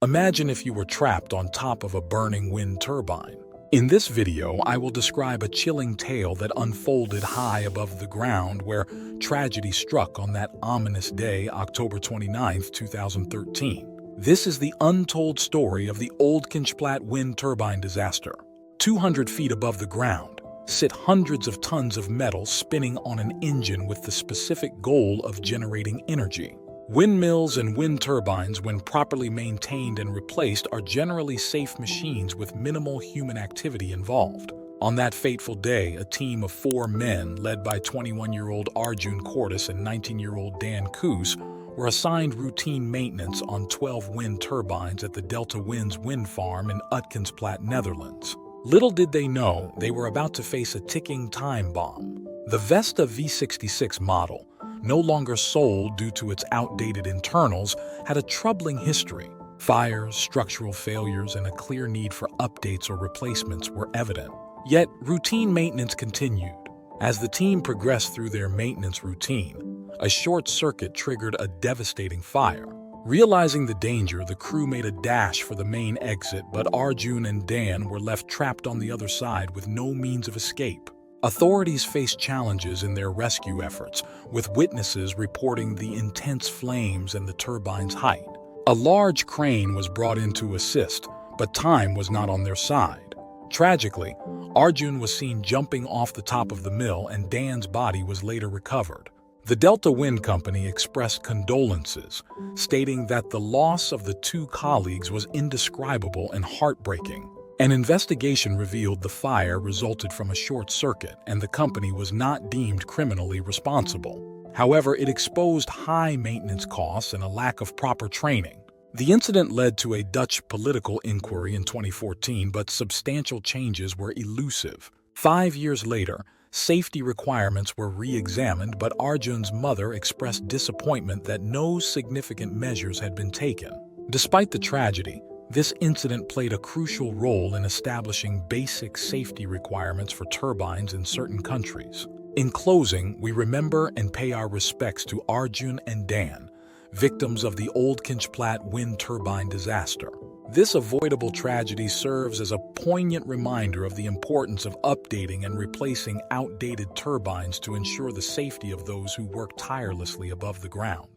Imagine if you were trapped on top of a burning wind turbine. In this video, I will describe a chilling tale that unfolded high above the ground where tragedy struck on that ominous day, October 29, 2013. This is the untold story of the Utkinsplat wind turbine disaster. 200 feet above the ground sit hundreds of tons of metal spinning on an engine with the specific goal of generating energy. Windmills and wind turbines, when properly maintained and replaced, are generally safe machines with minimal human activity involved. On that fateful day, a team of 4 men, led by 21-year-old Arjun Cortis and 19-year-old Dan Coose, were assigned routine maintenance on 12 wind turbines at the Delta Winds wind farm in Utkinsplat, Netherlands. Little did they know they were about to face a ticking time bomb. The Vesta V66 model, no longer sold due to its outdated internals, had a troubling history. Fires, structural failures, and a clear need for updates or replacements were evident. Yet, routine maintenance continued. As the team progressed through their maintenance routine, a short circuit triggered a devastating fire. Realizing the danger, the crew made a dash for the main exit, but Arjun and Dan were left trapped on the other side with no means of escape. Authorities faced challenges in their rescue efforts, with witnesses reporting the intense flames and the turbine's height. A large crane was brought in to assist, but time was not on their side. Tragically, Arjun was seen jumping off the top of the mill, and Dan's body was later recovered. The Delta Wind Company expressed condolences, stating that the loss of the 2 colleagues was indescribable and heartbreaking. An investigation revealed the fire resulted from a short circuit, and the company was not deemed criminally responsible. However, it exposed high maintenance costs and a lack of proper training. The incident led to a Dutch political inquiry in 2014, but substantial changes were elusive. 5 years later, safety requirements were re-examined, but Arjun's mother expressed disappointment that no significant measures had been taken. Despite the tragedy, this incident played a crucial role in establishing basic safety requirements for turbines in certain countries. In closing, we remember and pay our respects to Arjun and Dan, victims of the Utkinsplat wind turbine disaster. This avoidable tragedy serves as a poignant reminder of the importance of updating and replacing outdated turbines to ensure the safety of those who work tirelessly above the ground.